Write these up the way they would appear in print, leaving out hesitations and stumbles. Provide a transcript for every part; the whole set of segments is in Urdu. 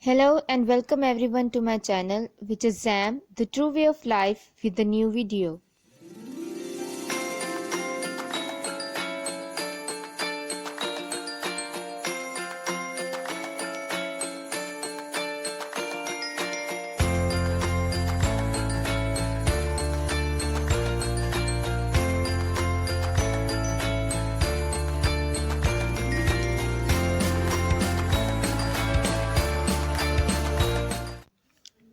Hello and welcome everyone to my channel, which is Zam, the true way of life, with a new video.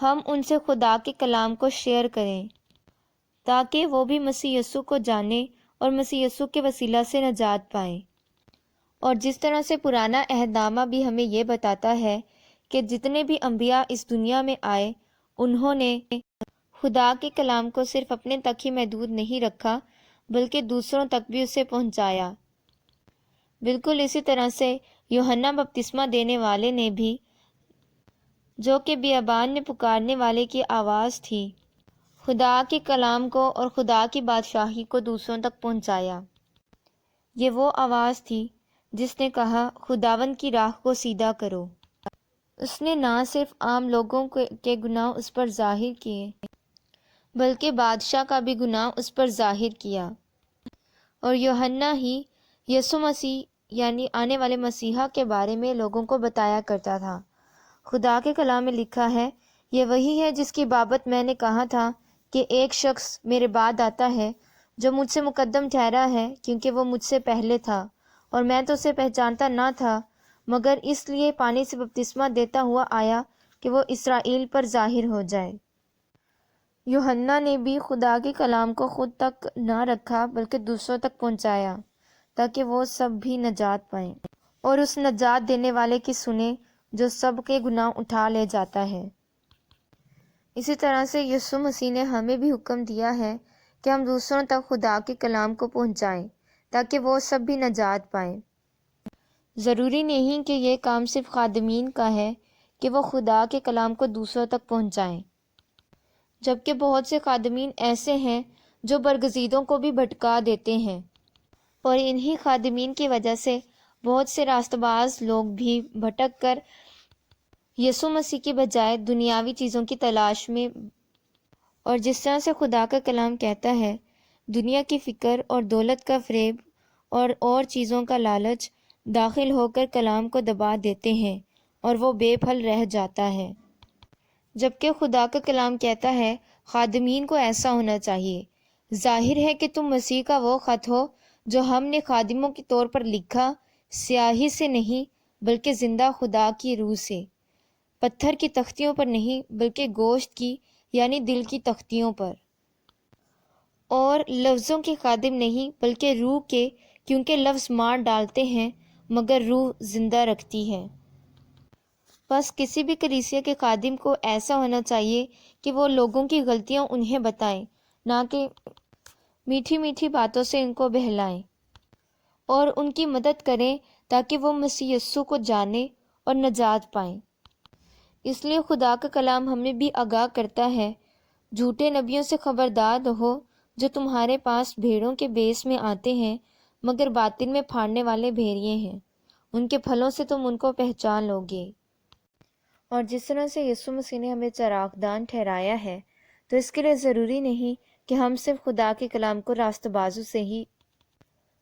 ہم ان سے خدا کے کلام کو شیئر کریں تاکہ وہ بھی مسیح یسوع کو جانیں اور مسیح یسوع کے وسیلہ سے نجات پائیں۔ اور جس طرح سے پرانا عہد نامہ بھی ہمیں یہ بتاتا ہے کہ جتنے بھی انبیاء اس دنیا میں آئے انہوں نے خدا کے کلام کو صرف اپنے تک ہی محدود نہیں رکھا بلکہ دوسروں تک بھی اسے پہنچایا۔ بالکل اسی طرح سے یوحنا بپتسمہ دینے والے نے بھی، جو کہ بیابان میں پکارنے والے کی آواز تھی، خدا کے کلام کو اور خدا کی بادشاہی کو دوسروں تک پہنچایا۔ یہ وہ آواز تھی جس نے کہا خداوند کی راہ کو سیدھا کرو۔ اس نے نہ صرف عام لوگوں کے گناہ اس پر ظاہر کیے بلکہ بادشاہ کا بھی گناہ اس پر ظاہر کیا۔ اور یوحنا ہی یسوع مسیح یعنی آنے والے مسیحا کے بارے میں لوگوں کو بتایا کرتا تھا۔ خدا کے کلام میں لکھا ہے، یہ وہی ہے جس کی بابت میں نے کہا تھا کہ ایک شخص میرے بعد آتا ہے جو مجھ سے مقدم ٹھہرا ہے کیونکہ وہ مجھ سے پہلے تھا، اور میں تو اسے پہچانتا نہ تھا، مگر اس لیے پانی سے بپتسمہ دیتا ہوا آیا کہ وہ اسرائیل پر ظاہر ہو جائے۔ یوحنا نے بھی خدا کے کلام کو خود تک نہ رکھا بلکہ دوسروں تک پہنچایا تاکہ وہ سب بھی نجات پائیں اور اس نجات دینے والے کی سنیں جو سب کے گناہ اٹھا لے جاتا ہے۔ اسی طرح سے یسوع مسیح نے ہمیں بھی حکم دیا ہے کہ ہم دوسروں تک خدا کے کلام کو پہنچائیں تاکہ وہ سب بھی نجات پائیں۔ ضروری نہیں کہ یہ کام صرف خادمین کا ہے کہ وہ خدا کے کلام کو دوسروں تک پہنچائیں، جبکہ بہت سے خادمین ایسے ہیں جو برگزیدوں کو بھی بھٹکا دیتے ہیں، اور انہی خادمین کی وجہ سے بہت سے راست باز لوگ بھی بھٹک کر یسوع مسیح کی بجائے دنیاوی چیزوں کی تلاش میں، اور جس طرح سے خدا کا کلام کہتا ہے، دنیا کی فکر اور دولت کا فریب اور چیزوں کا لالچ داخل ہو کر کلام کو دبا دیتے ہیں اور وہ بے پھل رہ جاتا ہے۔ جبکہ خدا کا کلام کہتا ہے خادمین کو ایسا ہونا چاہیے۔ ظاہر ہے کہ تم مسیح کا وہ خط ہو جو ہم نے خادموں کے طور پر لکھا، سیاہی سے نہیں بلکہ زندہ خدا کی روح سے، پتھر کی تختیوں پر نہیں بلکہ گوشت کی یعنی دل کی تختیوں پر، اور لفظوں کے خادم نہیں بلکہ روح کے، کیونکہ لفظ مار ڈالتے ہیں مگر روح زندہ رکھتی ہے۔ بس کسی بھی کلیسیا کے خادم کو ایسا ہونا چاہیے کہ وہ لوگوں کی غلطیاں انہیں بتائیں، نہ کہ میٹھی میٹھی باتوں سے ان کو بہلائیں، اور ان کی مدد کریں تاکہ وہ مسیح یسوع کو جانیں اور نجات پائیں۔ اس لیے خدا کا کلام ہمیں بھی آگاہ کرتا ہے، جھوٹے نبیوں سے خبردار رہو جو تمہارے پاس بھیڑوں کے بیس میں آتے ہیں مگر باطن میں پھاڑنے والے بھیڑیے ہیں، ان کے پھلوں سے تم ان کو پہچان لوگے۔ اور جس طرح سے یسوع مسیح نے ہمیں چراغدان ٹھہرایا ہے تو اس کے لیے ضروری نہیں کہ ہم صرف خدا کے کلام کو راست بازوں سے ہی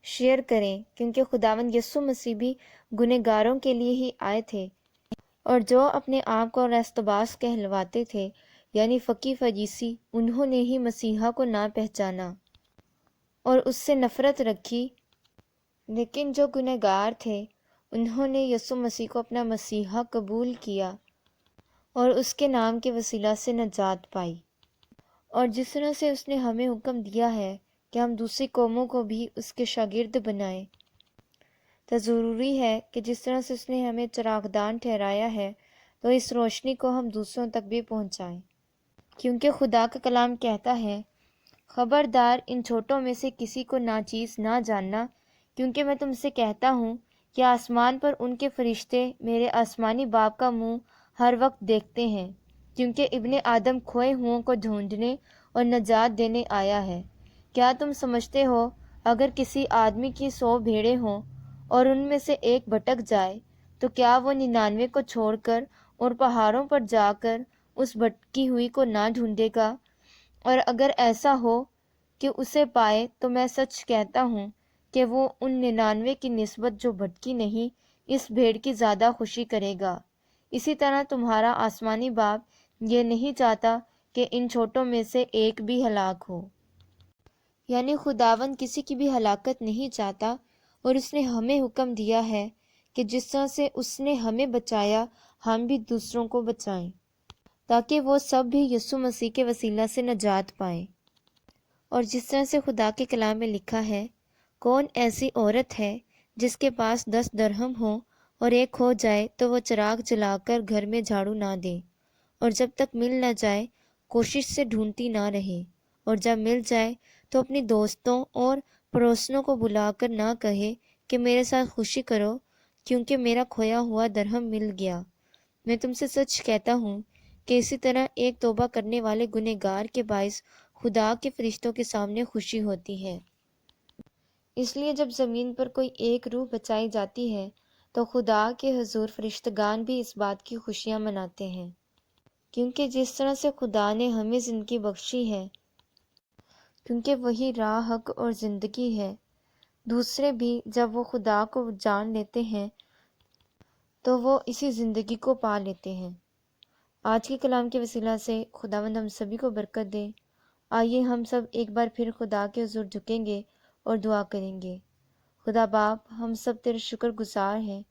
شیئر کریں، کیونکہ خداوند یسوع مسیح بھی گنہگاروں کے لیے ہی آئے تھے، اور جو اپنے آپ کو راست باز کہلواتے تھے یعنی فقی فریسی، انہوں نے ہی مسیحا کو نہ پہچانا اور اس سے نفرت رکھی، لیکن جو گنہگار تھے انہوں نے یسوع مسیح کو اپنا مسیحا قبول کیا اور اس کے نام کے وسیلہ سے نجات پائی۔ اور جس طرح سے اس نے ہمیں حکم دیا ہے کہ ہم دوسری قوموں کو بھی اس کے شاگرد بنائیں، تو ضروری ہے کہ جس طرح سے اس نے ہمیں چراغدان ٹھہرایا ہے تو اس روشنی کو ہم دوسروں تک بھی پہنچائیں، کیونکہ خدا کا کلام کہتا ہے، خبردار ان چھوٹوں میں سے کسی کو ناچیز نہ جاننا، کیونکہ میں تم سے کہتا ہوں کہ آسمان پر ان کے فرشتے میرے آسمانی باپ کا منہ ہر وقت دیکھتے ہیں، کیونکہ ابن آدم کھوئے ہوں کو ڈھونڈنے اور نجات دینے آیا ہے۔ کیا تم سمجھتے ہو اگر کسی آدمی کی 100 بھیڑیں ہوں اور ان میں سے ایک بھٹک جائے تو کیا وہ 99 کو چھوڑ کر اور پہاڑوں پر جا کر اس بھٹکی ہوئی کو نہ ڈھونڈے گا؟ اور اگر ایسا ہو کہ اسے پائے تو میں سچ کہتا ہوں کہ وہ ان 99 کی نسبت جو بھٹکی نہیں، اس بھیڑ کی زیادہ خوشی کرے گا۔ اسی طرح تمہارا آسمانی باپ یہ نہیں چاہتا کہ ان چھوٹوں میں سے ایک بھی ہلاک ہو۔ یعنی خداوند کسی کی بھی ہلاکت نہیں چاہتا، اور اس نے ہمیں حکم دیا ہے کہ جس طرح سے اس نے ہمیں بچایا ہم بھی دوسروں کو بچائیں۔ تاکہ وہ سب بھی یسوع مسیح کے وسیلہ سے نجات پائیں۔ اور جس طرح سے خدا کے کلام میں لکھا ہے، کون ایسی عورت ہے جس کے پاس 10 درہم ہوں اور ایک کھو جائے تو وہ چراغ جلا کر گھر میں جھاڑو نہ دے، اور جب تک مل نہ جائے کوشش سے ڈھونڈتی نہ رہے، اور جب مل جائے تو اپنی دوستوں اور پڑوسنوں کو بلا کر نہ کہے کہ میرے ساتھ خوشی کرو کیونکہ میرا کھویا ہوا درہم مل گیا۔ میں تم سے سچ کہتا ہوں کہ اسی طرح ایک توبہ کرنے والے گنہگار کے باعث خدا کے فرشتوں کے سامنے خوشی ہوتی ہے۔ اس لیے جب زمین پر کوئی ایک روح بچائی جاتی ہے تو خدا کے حضور فرشتگان بھی اس بات کی خوشیاں مناتے ہیں، کیونکہ جس طرح سے خدا نے ہمیں زندگی بخشی ہے، کیونکہ وہی راہ، حق اور زندگی ہے، دوسرے بھی جب وہ خدا کو جان لیتے ہیں تو وہ اسی زندگی کو پا لیتے ہیں۔ آج کے کلام کے وسیلہ سے خداوند ہم سبھی کو برکت دے۔ آئیے ہم سب ایک بار پھر خدا کے حضور جھکیں گے اور دعا کریں گے۔ خدا باپ، ہم سب تیرے شکر گزار ہیں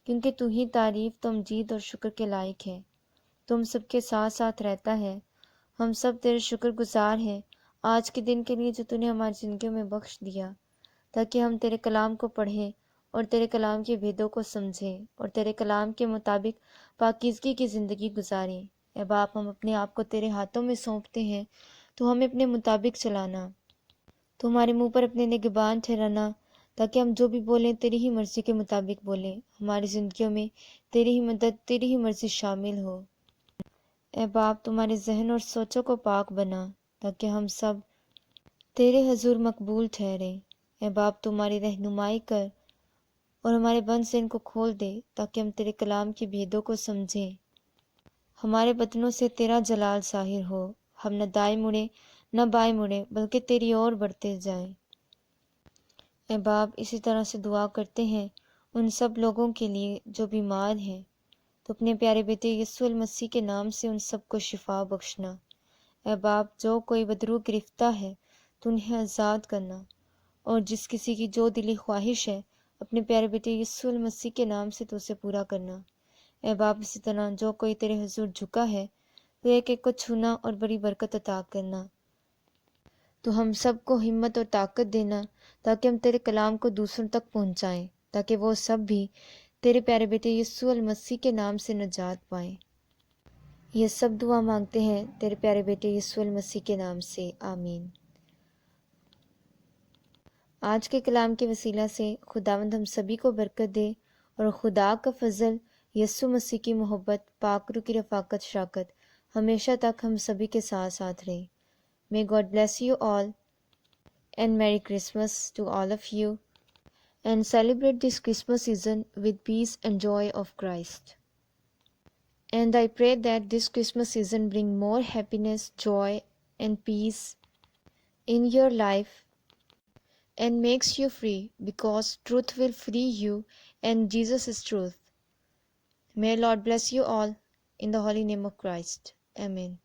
کیونکہ تو ہی تعریف، تمجید اور شکر کے لائق ہے۔ تم سب کے ساتھ ساتھ رہتا ہے۔ ہم سب تیرے شکر گزار ہیں آج کے دن کے لیے جو تو نے ہماری زندگیوں میں بخش دیا، تاکہ ہم تیرے کلام کو پڑھیں اور تیرے کلام کے بھیدوں کو سمجھیں اور تیرے کلام کے مطابق پاکیزگی کی زندگی گزاریں۔ اے باپ، ہم اپنے آپ کو تیرے ہاتھوں میں سونپتے ہیں، تو ہمیں اپنے مطابق چلانا، تو ہمارے منہ پر اپنے نگہبان ٹھہرانا، تاکہ ہم جو بھی بولیں تیری ہی مرضی کے مطابق بولیں، ہماری زندگیوں میں تیری ہی مدد، تیری ہی مرضی شامل ہو۔ اے باپ، تمہارے ذہن اور سوچوں کو پاک بنا تاکہ ہم سب تیرے حضور مقبول ٹھہریں۔ اے باپ، تمہاری رہنمائی کر اور ہمارے بند ذہن کو کھول دے تاکہ ہم تیرے کلام کے بھیدوں کو سمجھیں۔ ہمارے بدنوں سے تیرا جلال ظاہر ہو، ہم نہ دائیں مڑیں نہ بائیں مڑیں بلکہ تیری اور بڑھتے جائیں۔ اے باپ، اسی طرح سے دعا کرتے ہیں ان سب لوگوں کے لیے جو بیمار ہیں، تو اپنے پیارے بیٹے یسوع المسیح کے نام سے ان سب کو شفا بخشنا۔ اے باپ، جو کوئی بدروح گرفتہ ہے تو انہیں آزاد کرنا، اور جس کسی کی جو دلی خواہش ہے اپنے پیارے بیٹے یسوع المسیح کے نام سے تو اسے پورا کرنا۔ اے باپ، اسی طرح جو کوئی تیرے حضور جھکا ہے تو ایک ایک کو چھونا اور بڑی برکت عطا کرنا۔ تو ہم سب کو ہمت اور طاقت دینا تاکہ ہم تیرے کلام کو دوسروں تک پہنچائیں، تاکہ وہ سب بھی تیرے پیارے بیٹے یسوع المسیح کے نام سے نجات پائیں۔ یہ سب دعا مانگتے ہیں تیرے پیارے بیٹے یسوع المسیح کے نام سے، آمین۔ آج کے کلام کے وسیلہ سے خداوند ہم سبھی کو برکت دے، اور خدا کا فضل، یسوع مسیح کی محبت، پاک روح کی رفاقت شراکت ہمیشہ تک ہم سبھی کے ساتھ ساتھ رہے۔ May God bless you all and Merry Christmas to all of you, and celebrate this Christmas season with peace and joy of Christ. And I pray that this Christmas season bring more happiness, joy and peace in your life and makes you free, because truth will free you and Jesus is truth. May Lord bless you all in the holy name of Christ. Amen.